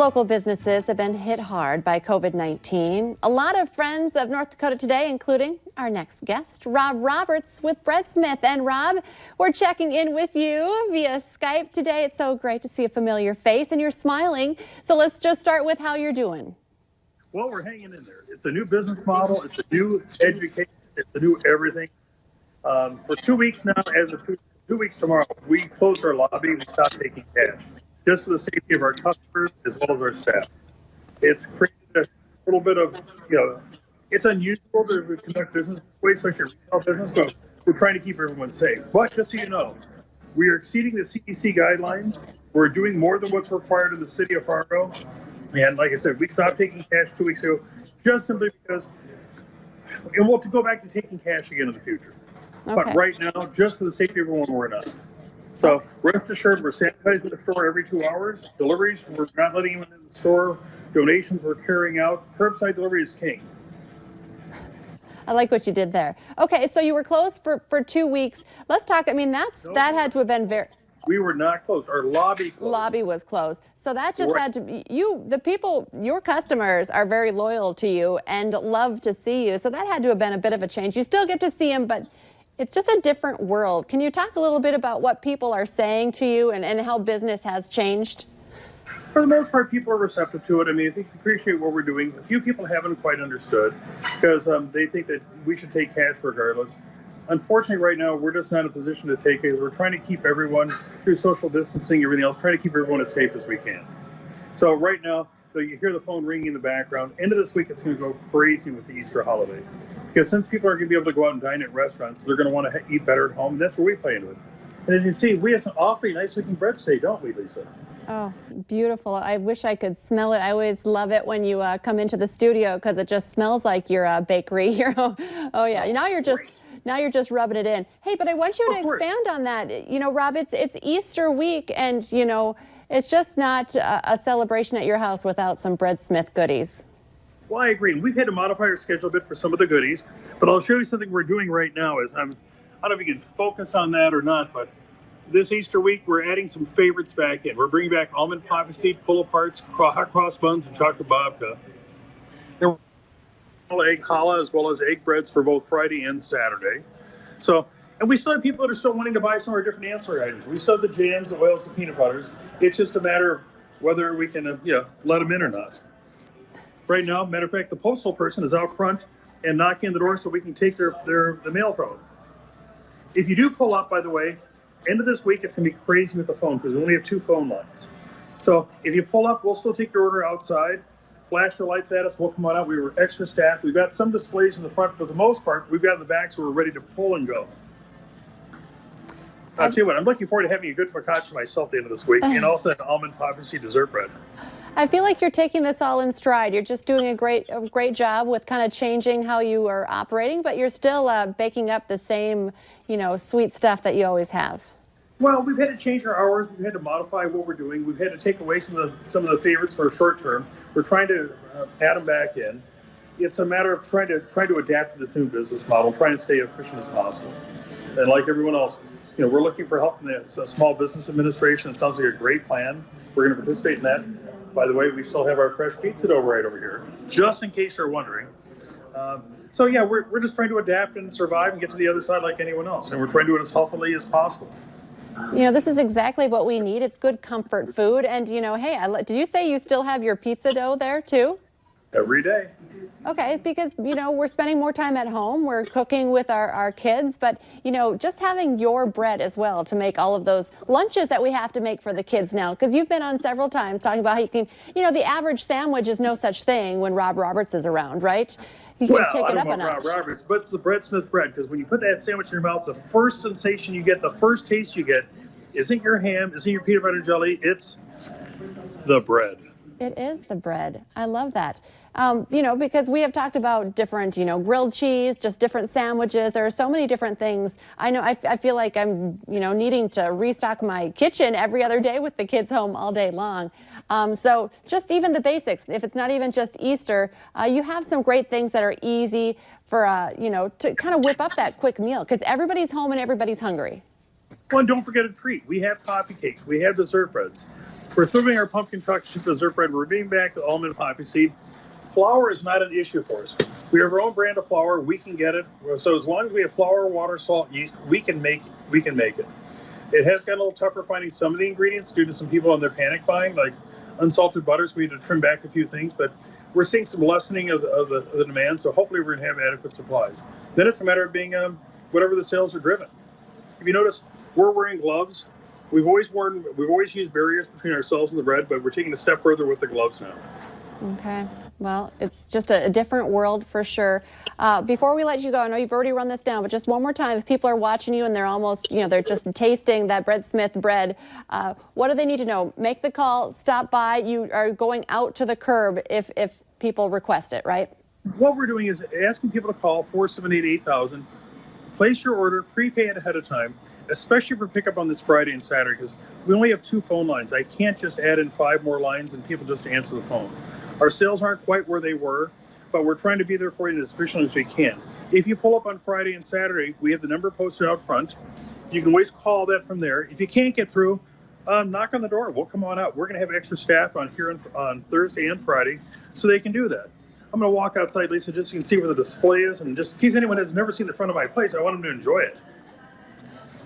Local businesses have been hit hard by COVID-19. A lot of friends of North Dakota today, including our next guest, Rob Roberts with Breadsmith. And Rob, we're checking in with you via Skype today. It's so great to see a familiar face and you're smiling. So let's just start with how you're doing. Well, we're hanging in there. It's a new business model. It's a new education. It's a new everything. For 2 weeks now, as of 2 weeks tomorrow, we closed our lobby. We stopped taking cash, just for the safety of our customers as well as our staff. It's created a little bit of, it's unusual to conduct business this way, especially retail business, but we're trying to keep everyone safe. But just so you know, we are exceeding the CDC guidelines. We're doing more than what's required in the city of Fargo. And like I said, we stopped taking cash 2 weeks ago, just simply because, and we'll go back to taking cash again in the future. Okay. But right now, just for the safety of everyone, we're not. So rest assured, we're sanitizing the store every 2 hours. Deliveries, we're not letting anyone in the store. Donations, we're carrying out. Curbside delivery is king. I like what you did there. Okay, so you were closed for 2 weeks. Let's talk. I mean, that had to have been very. We were not closed. Our lobby closed. Lobby was closed. So that just had to be, the people, your customers are very loyal to you and love to see you. So that had to have been a bit of a change. You still get to see them, but it's just a different world. Can you talk a little bit about what people are saying to you and how business has changed? For the most part, people are receptive to it. I mean, I think they appreciate what we're doing. A few people haven't quite understood because they think that we should take cash regardless. Unfortunately, right now, we're just not in a position to take it because we're trying to keep everyone, through social distancing, everything else, trying to keep everyone as safe as we can. So right now, you hear the phone ringing in the background. End of this week, it's going to go crazy with the Easter holiday. Because since people are going to be able to go out and dine at restaurants, they're going to want to eat better at home. And that's where we play into it. And as you see, we have some awfully nice looking breads today, don't we, Lisa? Oh, beautiful. I wish I could smell it. I always love it when you come into the studio because it just smells like you're a bakery. Oh, yeah. Now you're just rubbing it in. Hey, but I want you to expand on that. Rob, it's Easter week and, it's just not a celebration at your house without some Breadsmith goodies. Well, I agree. We've had to modify our schedule a bit for some of the goodies, but I'll show you something we're doing right now. I don't know if you can focus on that or not, but this Easter week, we're adding some favorites back in. We're bringing back almond poppy seed, pull-aparts, hot cross buns, and chocolate babka. And egg challah as well as egg breads for both Friday and Saturday. So, and we still have people that are still wanting to buy some of our different ancillary items. We still have the jams, the oils, the peanut butters. It's just a matter of whether we can, let them in or not. Right now, matter of fact, the postal person is out front and knocking on the door so we can take the mail from them. If you do pull up, by the way, end of this week, it's going to be crazy with the phone because we only have 2 phone lines. So if you pull up, we'll still take your order outside. Flash the lights at us, we'll come on out. We were extra staffed. We've got some displays in the front, but for the most part, we've got in the back, so we're ready to pull and go. I'll tell you what, I'm looking forward to having a good focaccia myself at the end of this week, and also an almond poppy seed dessert bread. I feel like you're taking this all in stride. You're just doing a great job with kind of changing how you are operating, but you're still baking up the same, sweet stuff that you always have. Well, we've had to change our hours. We've had to modify what we're doing. We've had to take away some of the favorites for a short term. We're trying to add them back in. It's a matter of trying to adapt to this new business model, trying to stay efficient as possible. And like everyone else, we're looking for help from the Small Business Administration. It sounds like a great plan. We're going to participate in that. By the way, we still have our fresh pizza dough right over here, just in case you're wondering. So yeah, we're just trying to adapt and survive and get to the other side like anyone else. And we're trying to do it as healthily as possible. This is exactly what we need. It's good comfort food. And, hey, did you say you still have your pizza dough there too? Every day. Okay, because, we're spending more time at home. We're cooking with our kids. But, just having your bread as well to make all of those lunches that we have to make for the kids now. Because you've been on several times talking about how you can, the average sandwich is no such thing when Rob Roberts is around, right? You can take it up a notch. Rob Roberts, but it's the Breadsmith bread, because when you put that sandwich in your mouth, the first sensation you get, the first taste you get, isn't your ham, isn't your peanut butter jelly, it's the bread. It is the bread. I love that. Because we have talked about different, grilled cheese, just different sandwiches. There are so many different things. I know I feel like I'm, needing to restock my kitchen every other day with the kids home all day long. So just even the basics, if it's not even just Easter, you have some great things that are easy for, to kind of whip up that quick meal because everybody's home and everybody's hungry. Well, and don't forget a treat. We have coffee cakes. We have dessert breads. We're still doing our pumpkin chocolate chip dessert bread. We're being back to almond poppy seed. Flour is not an issue for us. We have our own brand of flour. We can get it. So as long as we have flour, water, salt, yeast, we can make it. It has got a little tougher finding some of the ingredients due to some people on their panic buying, like unsalted butters. We had to trim back a few things, but we're seeing some lessening of the demand. So hopefully we're going to have adequate supplies. Then it's a matter of being whatever the sales are driven. If you notice, we're wearing gloves. We've always used barriers between ourselves and the bread, but we're taking a step further with the gloves now. Okay. Well, it's just a different world for sure. Before we let you go, I know you've already run this down, but just one more time, if people are watching you and they're almost, they're just tasting that Breadsmith bread, what do they need to know? Make the call, stop by. You are going out to the curb if people request it, right? What we're doing is asking people to call 478-8000, place your order, prepay it ahead of time, especially for pickup on this Friday and Saturday, because we only have 2 phone lines. I can't just add in 5 more lines and people just answer the phone. Our sales aren't quite where they were, but we're trying to be there for you as efficiently as we can. If you pull up on Friday and Saturday, we have the number posted out front. You can always call that from there. If you can't get through, knock on the door. We'll come on out. We're going to have extra staff on here on Thursday and Friday, so they can do that. I'm going to walk outside, Lisa, just so you can see where the display is, and just in case anyone has never seen the front of my place, I want them to enjoy it.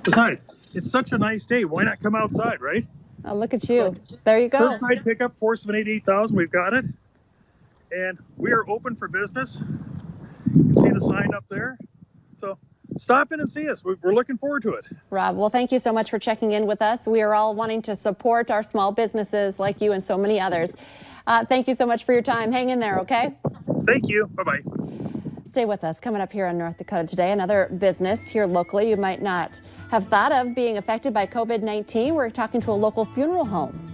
Besides, it's such a nice day. Why not come outside, right? Oh, look at you. There you go. First night pickup, 478-8000. We've got it. And we are open for business. You can see the sign up there. So stop in and see us. We're looking forward to it. Rob, well, thank you so much for checking in with us. We are all wanting to support our small businesses like you and so many others. Thank you so much for your time. Hang in there, okay? Thank you. Bye-bye. Stay with us. Coming up here on North Dakota Today, another business here locally you might not have thought of being affected by COVID-19. We're talking to a local funeral home.